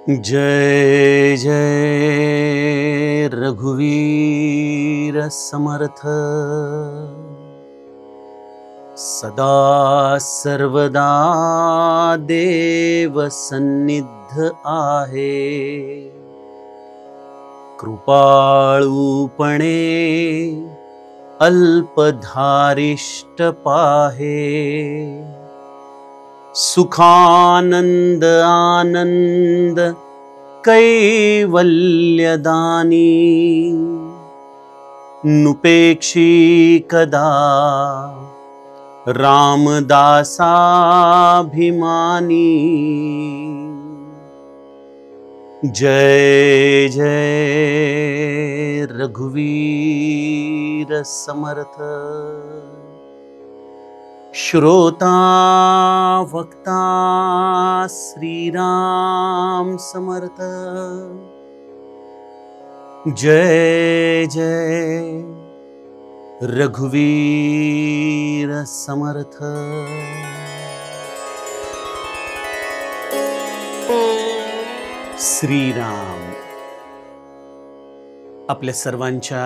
जय जय रघुवीर समर्थ। सदा सर्वदा देव सन्निध आहे, कृपाळूपणे अल्पधारिष्ट पाहे। सुखानंद आनंद कैवल्यदानी, नुपेक्षी कदा रामदासाभिमानी। जय जय रघुवीर समर्थ। श्रोता वक्ता श्रीराम समर्थ। जय जय रघुवीर समर्थ। श्रीराम आपल्या सर्वांच्या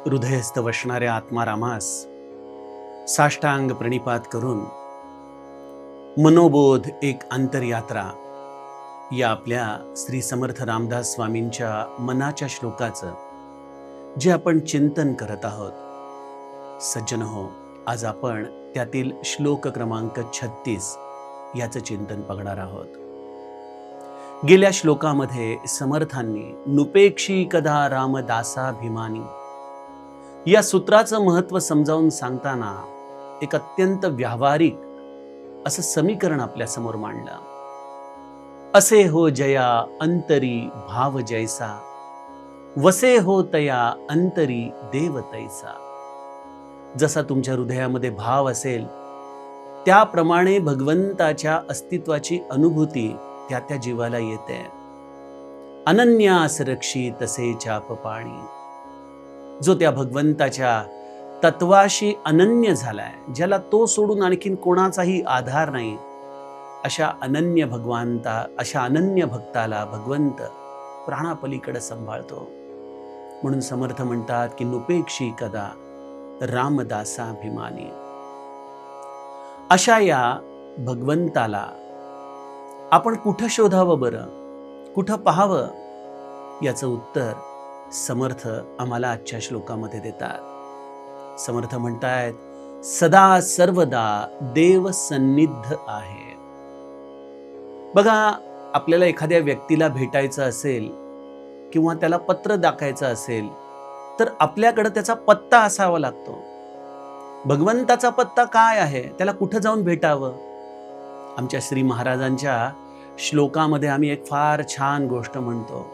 हृदयस्थ वसणाऱ्या आत्मारामास साष्टांग प्रणिपात करून मनोबोध एक अंतरयात्रा या आपल्या श्री समर्थ रामदास स्वामींच्या मनाच्या श्लोकाचं जे आपण चिंतन करत आहोत। सज्जन हो, आज आपण त्यातील श्लोक क्रमांक 36 याचं चिंतन बघणार आहोत। गेल्या श्लोकामध्ये समर्थांनी नुपेक्षी कदा रामदासाभिमानी या सूत्राचं महत्त्व समजावून सांगताना एक अत्यंत व्यावहारिक असं समीकरण आपल्या समोर मांडलं। असे हो जया अंतरी भाव जैसा, वसे हो तया अंतरी देव तैसा। जसा तुमच्या हृदयामध्ये भाव असेल त्याप्रमाणे भगवंताच्या अस्तित्वाची अनुभूती त्या त्या जीवाला येते। अनन्यास रक्षी तसे चाप पाणी, जो त्या भगवंताच्या तत्वाशी अनन्य झालाय, ज्याला तो सोडून आणखीन कोणाचाही आधार नाही, अशा अनन्य भक्ताला भगवंत प्राणापलीकडे सांभाळतो। म्हणून समर्थ म्हणतात की नुपेक्षी कदा रामदासाभिमानी। अशा या भगवंताला आपण कुठं शोधावं बरं, कुठं पाहावं, याचं उत्तर समर्थ आम्हाला आजच्या श्लोकामध्ये देतात। समर्थ म्हणतायत सदा सर्वदा देव सन्निध आहे। बघा, आपल्याला एखाद्या व्यक्तीला भेटायचं असेल किंवा त्याला पत्र दाखायचं असेल तर आपल्याकडे त्याचा पत्ता असावा लागतो। भगवंताचा पत्ता काय आहे, त्याला कुठं जाऊन भेटावं? आमच्या श्री महाराजांच्या श्लोकामध्ये आम्ही एक फार छान गोष्ट म्हणतो।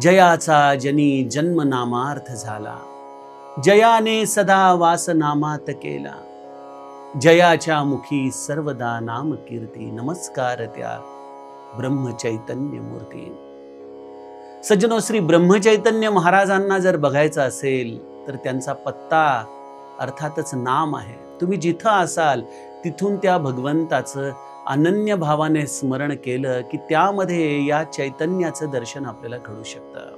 जयाचा जनी जन्म नामार्थ झाला, जयाने सदा वास नामात केला। जयाच्या मुखी सर्वदा नाम कीर्ती, नमस्कार त्या ब्रह्मचैतन्य मूर्ती। सज्जनो, श्री ब्रह्मचैतन्य महाराजांना जर बघायचं असेल तर त्यांचा पत्ता अर्थातच नाम आहे। तुम्ही जिथं असाल तिथून त्या भगवंताचं अनन्य भावाने स्मरण केलं की त्यामध्ये या चैतन्याचं दर्शन आपल्याला घडू शकतं।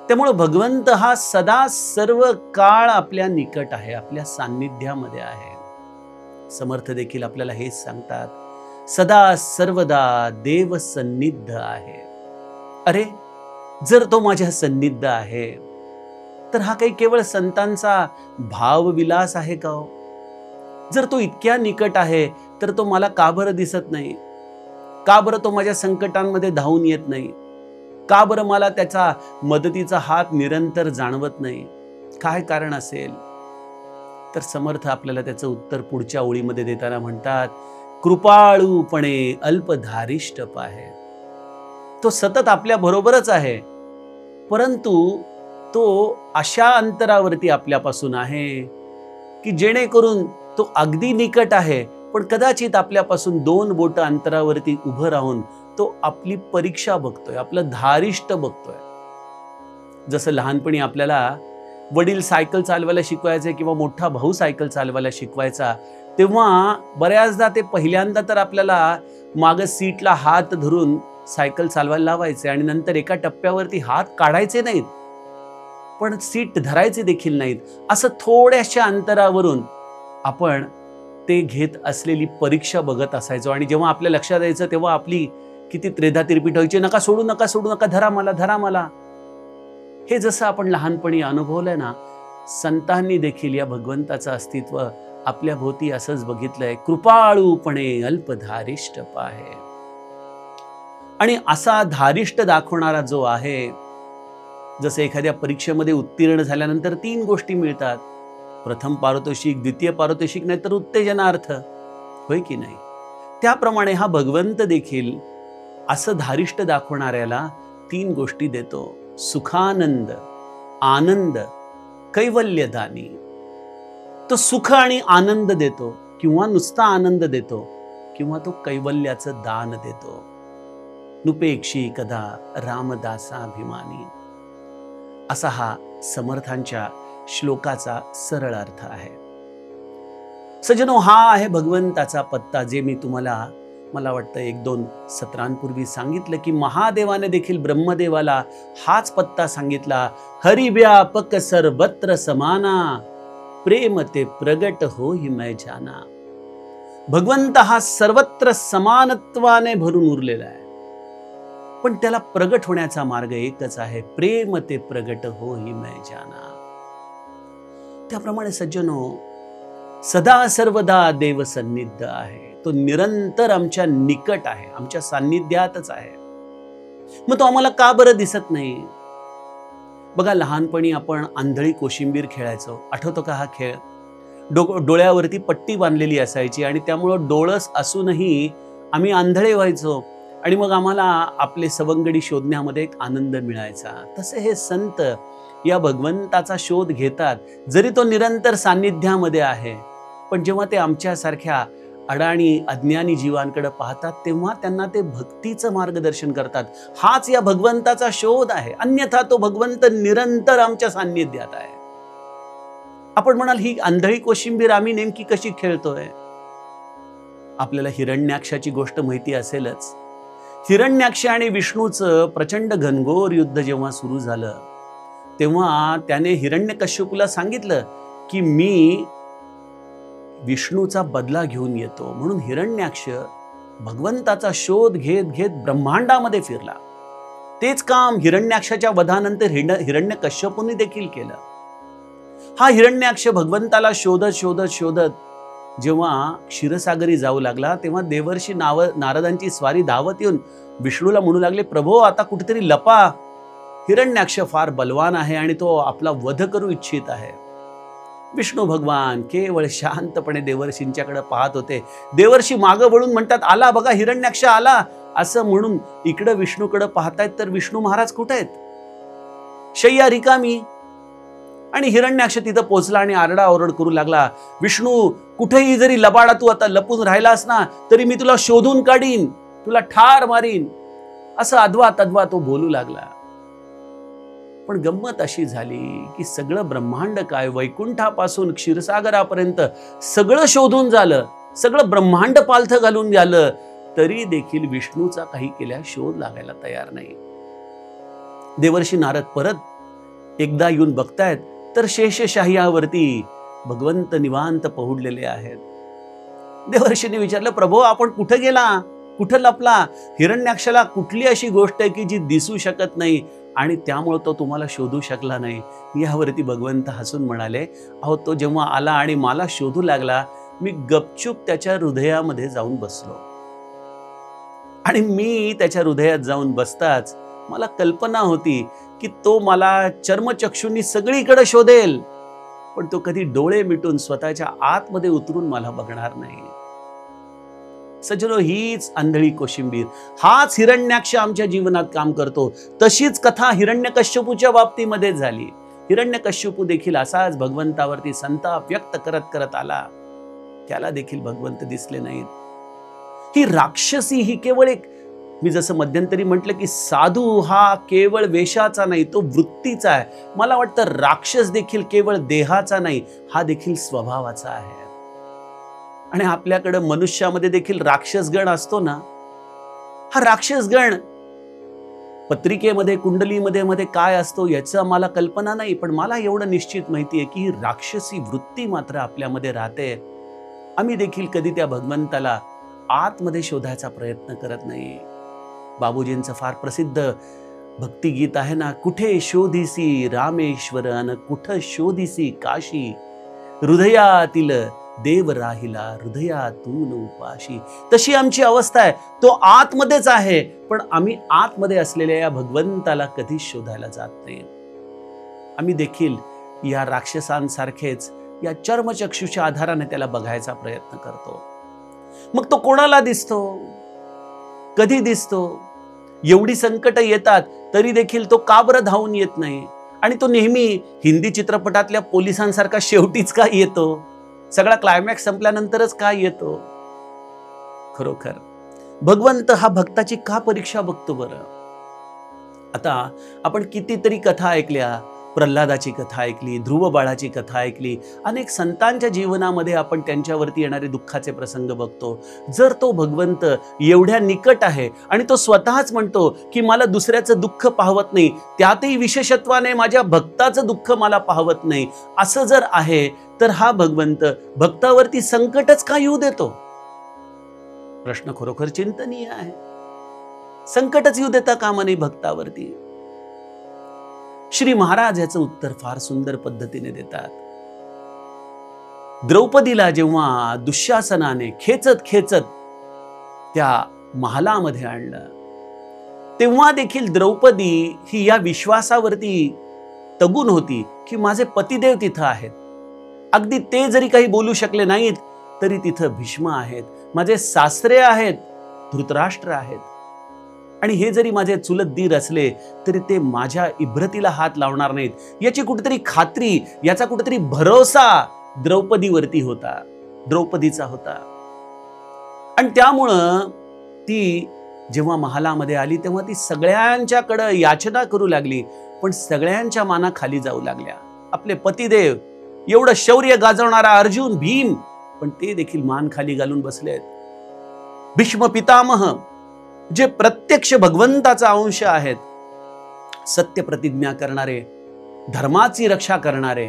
त्यामुळे भगवंत हा सदा सर्व काळ आपल्या निकट आहे, आपल्या सान्निध्यामध्ये आहे। समर्थ देखील आपल्याला हेच सांगतात, सदा सर्वदा देव सन्निध आहे। अरे, जर तो माझ्या सन्निध आहे तर हा काही केवळ संतांचा भावविलास आहे का हो? जर तो इतक्या निकट आहे तर तो मला का बरं दिसत नाही? का बरं तो माझ्या संकटांमध्ये धावून येत नाही? का बरं मला त्याचा मदतीचा हात निरंतर जाणवत नाही? काय कारण असेल? तर समर्थ आपल्याला त्याचं उत्तर पुढच्या ओळीमध्ये देताना म्हणतात, कृपाळूपणे अल्पधारिष्ट पाहे। तो सतत आपल्या बरोबरच आहे, परंतु तो अशा अंतरावरती आपल्यापासून आहे की जेणेकरून तो अगदी निकट आहे, पण कदाचित आपल्यापासून 2 बोट अंतरावरती उभं राहून तो आपली परीक्षा बघतोय, आपलं धारिष्ट बघतोय। जसं लहानपणी आपल्याला वडील सायकल चालवायला शिकवायचे किंवा मोठा भाऊ सायकल चालवायला शिकवायचा, तेव्हा बऱ्याचदा ते पहिल्यांदा तर आपल्याला मागे सीटला हात धरून सायकल चालवायला लावायचे आणि नंतर एका टप्प्यावरती हात काढायचे नाहीत, पण सीट धरायचे देखील नाहीत. असं थोड्याशा अंतरावरून आपण ते घेत असलेली परीक्षा बघत असायचो आणि जेव्हा आपल्या लक्षात यायचं तेव्हा आपली किती त्रेधा तिरपीट व्हायची, नका सोडू नका सोडू नका, धरा मला धरा मला. हे जसं आपण लहानपणी अनुभवलंय ना, संतांनी देखील या भगवंताचं अस्तित्व आपल्या भोवती असंच बघितलंय. कृपाळूपणे अल्पधारिष्ट पाहे. आणि असा धारिष्ट दाखवणारा जो आहे, जसं एखाद्या परीक्षेमध्ये उत्तीर्ण झाल्यानंतर 3 गोष्टी मिळतात, प्रथम पारितोषिक, द्वितीय पारितोषिक, नाही तर उत्तेजनार्थ, होय की नाही? त्याप्रमाणे हा भगवंत देखील असं धारिष्ट दाखवणाऱ्याला 3 गोष्टी देतो. सुखानंद, आनंद, कैवल्यदानी. तो सुख आणि आनंद देतो, किंवा नुसता आनंद देतो, किंवा तो कैवल्याचं दान देतो. नुपेक्षी कदा रामदासाभिमानी. असा हा समर्थांच्या श्लोकाचा सरळ अर्थ आहे. सज्जनो, हा आहे भगवंताचा पत्ता, जे मी तुम्हाला मला वाटतं 1-2 सत्रांपूर्वी सांगितलं की महादेवाने देखील ब्रह्मदेवाला हाच पत्ता सांगितला. हरिव्यापक सर्वत्र समाना, प्रेम ते प्रगट हो ही मै जाना. भगवंत हा सर्वत्र समानत्वाने भरून उरलेला आहे, पण त्याला प्रगट होण्याचा मार्ग एकच आहे, प्रेम ते प्रगट हो ही मै जाना. त्याप्रमाणे सज्जनो, सदा सर्वदा देव सन्निध आहे. तो निरंतर आमच्या निकट आहे, आमच्या सान्निध्यातच आहे. मग तो आम्हाला का बरं दिसत नाही? बघा, लहानपणी आपण आंधळी कोशिंबीर खेळायचो, आठवतो का हा खेळ? डोळ्यावरती पट्टी बांधलेली असायची आणि त्यामुळं डोळस असूनही आम्ही आंधळे व्हायचो आणि मग आम्हाला आपले सवंगडी शोधण्यामध्ये एक आनंद मिळायचा. तसे हे संत या भगवंताचा शोध घेतात, जरी तो निरंतर सान्निध्यामध्ये आहे, पण जेव्हा ते आमच्यासारख्या अडाणी अज्ञानी जीवांकडे पाहतात तेव्हा त्यांना ते भक्तीचं मार्गदर्शन करतात. हाच या भगवंताचा शोध आहे, अन्यथा तो भगवंत निरंतर आमच्या सान्निध्यात आहे. आपण म्हणाल, ही आंधळी कोशिंबीर आम्ही नेमकी कशी खेळतोय? आपल्याला हिरण्याक्षाची गोष्ट माहिती असेलच. हिरण्याक्ष आणि विष्णूचं प्रचंड घनघोर युद्ध जेव्हा सुरू झालं, तेव्हा त्याने हिरण्यकश्यपूला सांगितलं की मी विष्णूचा बदला घेऊन येतो. म्हणून हिरण्याक्ष भगवंताचा शोध घेत घेत ब्रह्मांडामध्ये फिरला. तेच काम हिरण्याक्षाच्या वधानंतर हिरण्यकश्यपूने देखील केलं. हा हिरण्याक्ष भगवंताला शोधत शोधत शोधत जेव्हा क्षीरसागरी जाऊ लागला, तेव्हा देवर्षी नारदांची स्वारी धावत येऊन विष्णूला म्हणू लागले, प्रभो आता कुठेतरी लपा, हिरण्याक्ष फार बलवान आहे आणि तो आपला वध करू इच्छित आहे. विष्णू भगवान केवळ शांतपणे देवर्षींच्याकडे पाहत होते. देवर्षी मागं वळून म्हणतात, आला बघा, हिरण्याक्ष आला. असं म्हणून इकडे विष्णूकडे पाहतायत, तर विष्णू महाराज कुठे आहेत? शय्या रिकामी. आणि हिरण्याक्ष तिथं पोहोचला आणि आरडाओरड करू लागला, विष्णू कुठेही जरी लबाडा तू आता लपून राहिलास ना, तरी मी तुला शोधून काढीन, तुला ठार मारीन. असं अद्वा तद्वा तो बोलू लागला. पण गंमत अशी झाली की सगळं ब्रह्मांड काय, वैकुंठापासून क्षीरसागरापर्यंत सगळं शोधून झालं, सगळं ब्रह्मांड पालथं घालून झालं, तरी देखील विष्णूचा काही केल्या शोध लागायला तयार नाही. देवर्षी नारद परत एकदा येऊन बघतायत, तर शेषशाह्यावरती भगवंत निवांत पहुडलेले आहेत. देवर्षीने विचारलं, प्रभो आपण कुठे गेला, कुठं लपला? हिरण्याक्षाला कुठली अशी गोष्ट आहे की जी दिसू शकत नाही आणि त्यामुळे तो तुम्हाला शोधू शकला नाही? यावरती भगवंत हसून म्हणाले, अहो तो जेव्हा आला आणि मला शोधू लागला, मी गपचूप त्याच्या हृदयामध्ये जाऊन बसलो आणि मी त्याच्या हृदयात जाऊन बसताच मला कल्पना होती की तो मला चर्मचक्षुंनी सगळीकडे शोधेल, पण तो कधी डोळे मिटून स्वतःच्या आतमध्ये उतरून मला बघणार नाही. सज्जनो, हीच आंधळी कोशिंबीर, हाच हिरण्याक्ष आमच्या जीवनात काम करतो. तशीच कथा हिरण्यकश्यपूच्या बाबतीमध्ये झाली. हिरण्यकश्यपू देखील असाच भगवंतावरती संताप व्यक्त करत करत आला. त्याला देखील भगवंत दिसले नाहीत. ही राक्षसी ही केवळ एक, मी जसं मध्यंतरी म्हटलं की साधू हा केवळ वेशाचा नाही, तो वृत्तीचा आहे. मला वाटतं राक्षस देखील केवळ देहाचा नाही, हा देखील स्वभावाचा आहे. आणि आपल्याकडे मनुष्यामध्ये देखील राक्षसगण असतो ना, हा राक्षसगण पत्रिकेमध्ये कुंडलीमध्ये काय असतो याचं मला कल्पना नाही, पण मला एवढं निश्चित माहिती आहे की राक्षसी वृत्ती मात्र आपल्यामध्ये राहते. आम्ही देखील कधी त्या भगवंताला आतमध्ये शोधायचा प्रयत्न करत नाही. बाबूजींचं फार प्रसिद्ध भक्तिगीत आहे ना, कुठे शोधिसी रामेश्वर अन कुठं शोधिसी काशी, हृदयातील देव राहिला हृदयातून उपाशी. तशी आमची अवस्था आहे. तो आतमध्येच आहे, पण आम्ही आतमध्ये असलेल्या या भगवंताला कधीच शोधायला जात नाही. आम्ही देखील या राक्षसांसारखेच या चर्मचक्षुच्या आधाराने त्याला बघायचा प्रयत्न करतो. मग तो कोणाला दिसतो, कधी दिसतो? एवढी संकट येतात तरी देखील तो का बरं धावून येत नाही? आणि तो नेहमी हिंदी चित्रपटातल्या पोलिसांसारखा शेवटीच का येतो? सगळा क्लायमॅक्स संपल्यानंतरच का येतो? खरोखर भगवंत हा भक्ताची का परीक्षा बघतो बरं? आता आपण कितीतरी कथा ऐकल्या, प्रल्हादाची कथा ऐकली, ध्रुव बाळाची कथा ऐकली, अनेक संतांच्या जीवनामध्ये आपण त्यांच्यावरती येणारे दुःखाचे प्रसंग बघतो. जर तो भगवंत एवढ्या निकट आहे आणि तो स्वतःच म्हणतो की मला दुसऱ्याचं दुःख पाहवत नाही, त्यातही विशेषत्वाने माझ्या भक्ताचं दुःख मला पाहवत नाही, असं जर आहे तर हा भगवंत भक्तावरती संकटच का येऊ देतो? प्रश्न खरोखर चिंतनीय आहे. संकटच येऊ देता कामा नये भक्तावरती. श्री महाराज याचं उत्तर फार सुंदर पद्धतीने देतात. द्रौपदीला जेव्हा दुःशासनाने खेचत खेचत त्या महालामध्ये आणलं, तेव्हा देखील द्रौपदी ही या विश्वासावरती तगून होती की माझे पतिदेव तिथं आहेत. अगदी ते जरी काही बोलू शकले नाहीत तरी तिथं भीष्म आहेत, माझे सासरे आहेत, धृतराष्ट्र आहेत, आणि हे जरी माझे चुलत दीर असले तरी ते माझ्या इब्रतीला हात लावणार नाहीत, याची कुठेतरी खात्री, याचा कुठेतरी भरोसा द्रौपदीवरती होता, द्रौपदीचा होता. आणि त्यामुळं ती जेव्हा महालामध्ये आली तेव्हा ती सगळ्यांच्याकडे याचना करू लागली, पण सगळ्यांच्या माना खाली जाऊ लागल्या. आपले पतिदेव, एवढं शौर्य गाजवणारा अर्जुन, भीम, पण ते देखील मान खाली घालून बसलेत. भीष्म पितामह जे प्रत्यक्ष भगवंताचा अंश आहेत, सत्य प्रतिज्ञा करणारे, धर्माची रक्षा करणारे,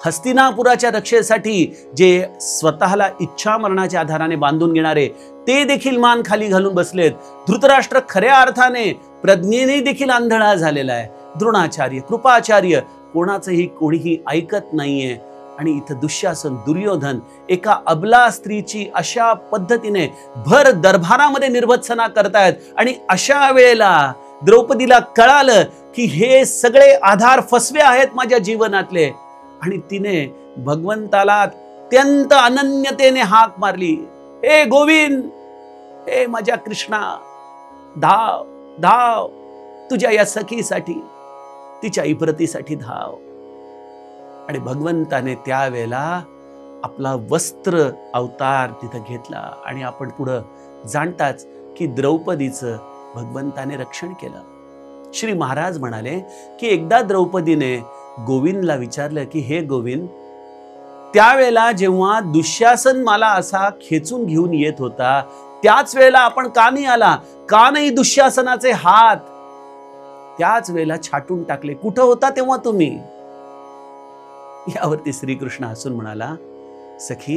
हस्तिनापुराच्या रक्षेसाठी जे स्वतःला इच्छा मरणाच्या आधाराने बांधून घेणारे, ते देखील मान खाली घालून बसलेत. धृतराष्ट्र खऱ्या अर्थाने प्रज्ञेने देखील आंधळा झालेला आहे. द्रोणाचार्य, कृपाचार्य, कोणाचंही कोणीही ऐकत नाहीये. आणि इथं दुःशासन, दुर्योधन एका अबला स्त्रीची अशा पद्धतीने भर दरबारामध्ये निर्भत्सना करतायत. आणि अशा वेळेला द्रौपदीला कळालं की हे सगळे आधार फसवे आहेत माझ्या जीवनातले, आणि तिने भगवंताला अत्यंत अनन्यतेने हाक मारली, हे गोविंद, हे माझ्या कृष्णा, धाव धाव, तुझ्या या सखीसाठी, तिच्या इब्रतीसाठी धाव. आणि भगवंताने त्यावेळेला आपला वस्त्र अवतार तिथं घेतला. आणि आपण पुढं जाणताच की द्रौपदीचं भगवंताने रक्षण केलं. श्री महाराज म्हणाले की एकदा द्रौपदीने गोविंदला विचारलं की हे गोविंद, त्यावेळेला जेव्हा दुःशासन मला असा खेचून घेऊन येत होता, त्याच वेळेला आपण का नाही आला? का नाही दुःशासनाचे हात त्याच वेळेला छाटून टाकले? कुठं होता तेव्हा तुम्ही? यावरती श्रीकृष्ण हसून म्हणाला, सखी,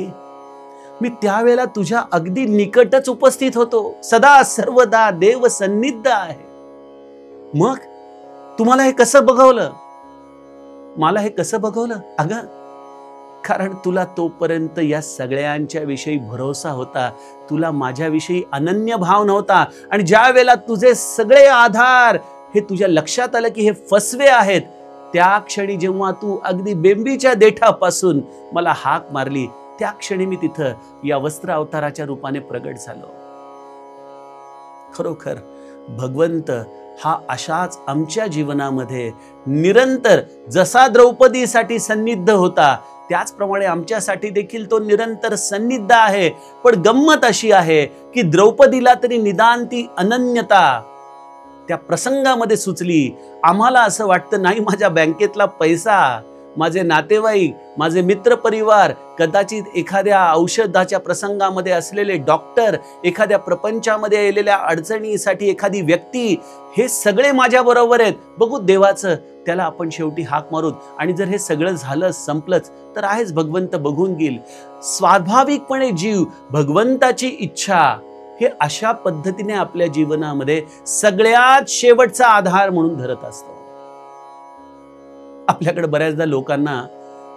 मी त्यावेळेला तुझ्या अगदी निकटच उपस्थित होतो, सदा सर्वदा देव सन्निध आहे. मग तुम्हाला हे कसं बघवलं? मला हे कसं बघवलं? अगं, कारण तुला तोपर्यंत या सगळ्यांच्या विषयी भरोसा होता, तुला माझ्याविषयी अनन्य भाव नव्हता. आणि ज्या वेळेला तुझे सगळे आधार हे तुझ्या लक्षात आलं की हे फसवे आहेत, त्या क्षणी जेव्हा तू अगदी बेंबीच्या देठापासून मला हाक मारली, त्या क्षणी मी तिथं या वस्त्र अवताराच्या रूपाने प्रगट झालो. खरोखर भगवंत हा अशाच आमच्या जीवनामध्ये निरंतर, जसा द्रौपदीसाठी सन्निध होता त्याचप्रमाणे आमच्यासाठी देखील तो निरंतर सन्निध आहे. पण गंमत अशी आहे की द्रौपदीला तरी निदान ती अनन्यता त्या प्रसंगामध्ये सुचली. आम्हाला असं वाटतं, नाही, माझ्या बँकेतला पैसा माझे नातेवाईक, माझे मित्रपरिवार, कदाचित एखाद्या औषधाच्या प्रसंगामध्ये असलेले डॉक्टर, एखाद्या प्रपंचामध्ये आलेल्या अडचणीसाठी एखादी व्यक्ती, हे सगळे माझ्या बरोबर आहेत. बघू देवाचं, त्याला आपण शेवटी हाक मारू. आणि जर हे सगळं झालं, संपलंच, तर आहेच भगवंत बघून घेईल. स्वाभाविकपणे जीव भगवंताची इच्छा हे अशा पद्धतीने आपल्या जीवनामध्ये सगळ्यात शेवटचा आधार म्हणून धरत असतो. आपल्याकडे बऱ्याचदा लोकांना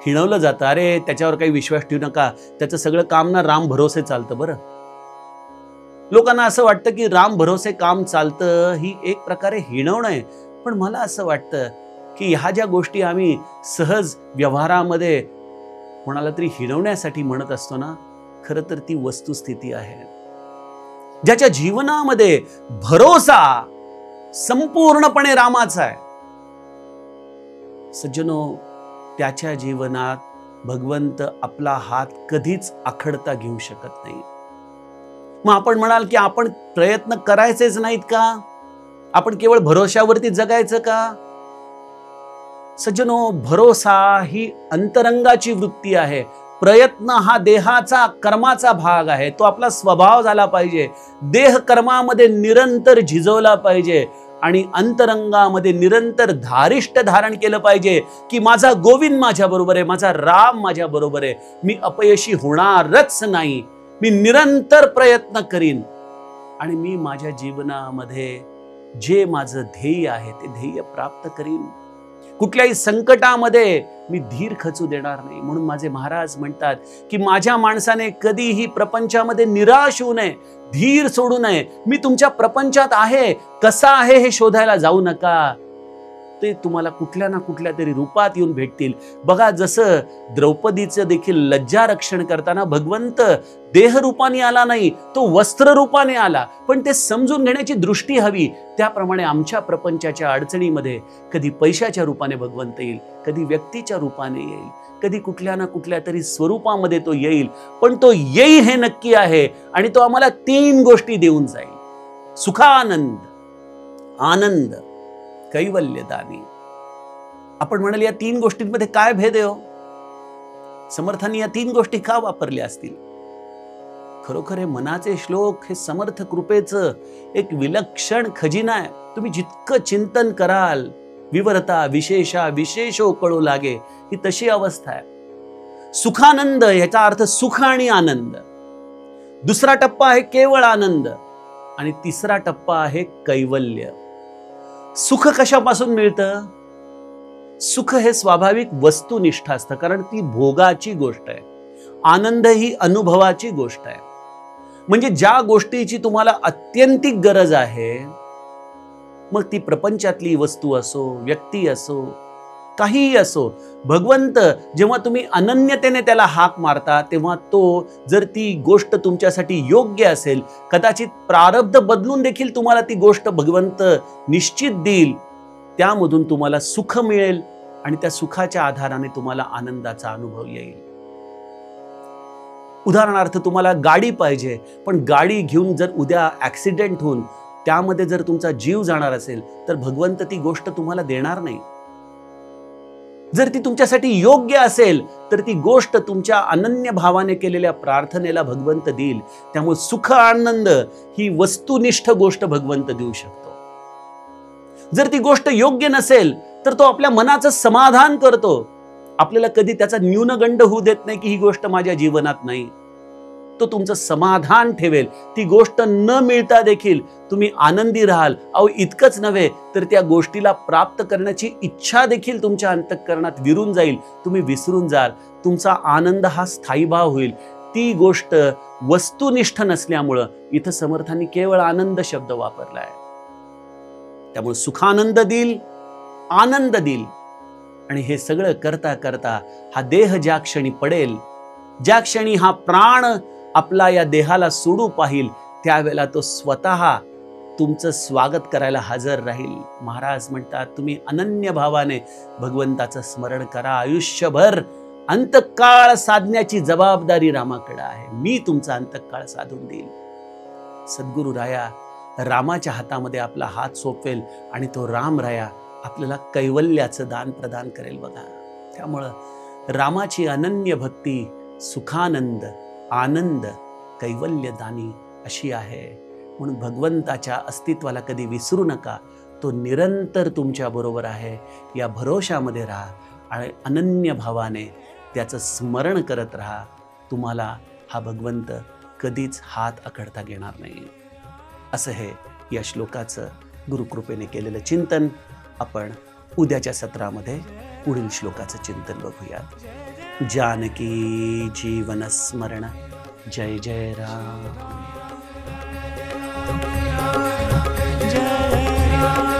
हिणवलं जातं, अरे त्याच्यावर काही विश्वास ठेवू नका, त्याचं सगळं काम ना राम भरोसे चालतं. बरं, लोकांना असं वाटतं की राम भरोसे काम चालतं, ही एक प्रकारे हिणवणं आहे. पण मला असं वाटतं की ह्या ज्या गोष्टी आम्ही सहज व्यवहारामध्ये कोणाला तरी हिणवण्यासाठी म्हणत असतो ना, खरं तर ती वस्तुस्थिती आहे. ज्याच्या जीवनामध्ये भरोसा संपूर्णपणे रामाचा आहे, सज्जनो, त्याच्या जीवनात भगवंत आपला हात कधीच आखडता घेऊ शकत नाही. मग आपण म्हणाल की आपण प्रयत्न करायचेच नाहीत का? आपण केवळ भरोशावरती जगायचं का? सज्जनो, भरोसा ही अंतरंगाची वृत्ती आहे. प्रयत्न हा देहाचा कर्माचा भाग आहे. तो आपला स्वभाव झाला पाहिजे. देह कर्मामध्ये निरंतर झिजवला पाहिजे आणि अंतरंगामध्ये निरंतर धारिष्ट धारण केलं पाहिजे की माझा गोविंद माझ्या बरोबर आहे, माझा राम माझ्या बरोबर आहे, मी अपयशी होणारच नाही, मी निरंतर प्रयत्न करीन आणि मी माझ्या जीवनामध्ये जे माझं ध्येय आहे ते ध्येय प्राप्त करीन. कुठल्याही संकटामध्ये मी धीर खचू देणार नाही. म्हणून माझे महाराज म्हणतात की माझ्या माणसाने कधीही प्रपंचामध्ये निराश होऊ नये, धीर सोडू नये. मी तुमच्या प्रपंचात आहे, कसा आहे हे शोधायला जाऊ नका. ते तुम्हाला कुठल्या ना कुठल्या तरी रूपात येऊन भेटतील. बघा, जसं द्रौपदीचं देखील लज्जा रक्षण करताना भगवंत देह रूपाने आला नाही, तो वस्त्र रूपाने आला. पण ते समजून घेण्याची दृष्टी हवी. त्याप्रमाणे आमच्या प्रपंचाच्या अडचणीमध्ये कधी पैशाच्या रूपाने भगवंत येईल, कधी व्यक्तीच्या रूपाने येईल, कधी कुठल्या ना कुठल्या तरी स्वरूपामध्ये तो येईल. पण तो येईल हे नक्की आहे आणि तो आम्हाला 3 गोष्टी देऊन जाईल: सुखानंद, आनंद, कैवल्यदानी. आपण म्हणाल या 3 गोष्टींमध्ये काय भेद आहे? समर्थांनी या 3 गोष्टी का वापरल्या असतील? खरोखर हे मनाचे श्लोक हे समर्थ कृपेचं एक विलक्षण खजिना आहे. तुम्ही जितकं चिंतन कराल, विवरता विशेषा विशेषो कळू लागे, ही तशी अवस्था आहे. सुखानंद याचा अर्थ सुख आणि आनंद. दुसरा टप्पा आहे केवळ आनंद आणि तिसरा टप्पा आहे कैवल्य. सुख कशापासून मिळतं? सुख हे स्वाभाविक वस्तुनिष्ठ असतं, कारण ती भोगाची गोष्ट आहे. आनंद ही अनुभवाची गोष्ट आहे. म्हणजे ज्या गोष्टीची तुम्हाला अत्यंतिक गरज आहे, मग ती प्रपंचातली वस्तू असो, व्यक्ती असो, काहीही असो, भगवंत जेव्हा तुम्ही अनन्यतेने त्याला हाक मारता, तेव्हा तो जर ती गोष्ट तुमच्यासाठी योग्य असेल, कदाचित प्रारब्ध बदलून देखील तुम्हाला ती गोष्ट भगवंत निश्चित देईल. त्यामधून तुम्हाला सुख मिळेल आणि त्या सुखाच्या आधाराने तुम्हाला आनंदाचा अनुभव येईल. उदाहरणार्थ, तुम्हाला गाडी पाहिजे, पण गाडी घेऊन जर उद्या ऍक्सिडेंट होऊन त्यामध्ये जर तुमचा जीव जाणार असेल, तर भगवंत ती गोष्ट तुम्हाला देणार नाही. जर ती तुमच्यासाठी योग्य असेल, तर ती गोष्ट तुमच्या अनन्य भावाने केलेल्या प्रार्थनेला भगवंत देईल. त्यामुळे सुख आनंद ही वस्तुनिष्ठ गोष्ट भगवंत देऊ शकतो. जर ती गोष्ट योग्य नसेल, तर तो आपल्या मनाचं समाधान करतो. आपल्याला कधी त्याचा न्यूनगंड होऊ देत नाही की ही गोष्ट माझ्या जीवनात नाही. तो तुमचं समाधान ठेवेल. ती गोष्ट न मिळता देखील तुम्ही आनंदी राहाल. अहो, इतकंच नव्हे तर त्या गोष्टीला प्राप्त करण्याची इच्छा देखील तुमच्या अंतःकरणात विरून जाईल. तुम्ही विसरून जाल. तुमचा आनंद हा स्थायी भाव होईल. ती गोष्ट वस्तुनिष्ठ नसल्यामुळं इथं समर्थांनी केवळ आनंद शब्द वापरलाय. त्यामुळे सुखानंद देईल, आनंद देईल. आणि हे सगळं करता करता हा देह ज्या क्षणी पडेल, ज्या क्षणी हा प्राण आपला या देहाला सोडू पाहिल, त्यावेळेला तो स्वतः तुमचं स्वागत करायला हजर राहील. महाराज म्हणतात, तुम्ही अनन्य भावाने भगवंताचं स्मरण करा. आयुष्यभर अंतकाळ साधण्याची जबाबदारी रामाकडे आहे. मी तुमचा अंतकाळ साधून देईल. सद्गुरु राया रामाच्या हातामध्ये आपला हात सोपवेल आणि तो राम राया आपल्याला कैवल्याचं दान प्रदान करेल. बघा, त्यामुळं रामाची अनन्य भक्ती सुखानंद आनंद कैवल्यदानी अशी आहे. म्हणून भगवंताच्या अस्तित्वाला कधी विसरू नका. तो निरंतर तुमच्या बरोबर आहे या भरोशामध्ये राहा आणि अनन्य भावाने त्याचं स्मरण करत राहा. तुम्हाला हा भगवंत कधीच हात आखडता घेणार नाही. असं हे या श्लोकाचं गुरुकृपेने केलेलं चिंतन. आपण उद्याच्या सत्रामध्ये पुढील श्लोकाचं चिंतन बघूयात. जानकी जीवन स्मरण. जय जय राम. जय राम.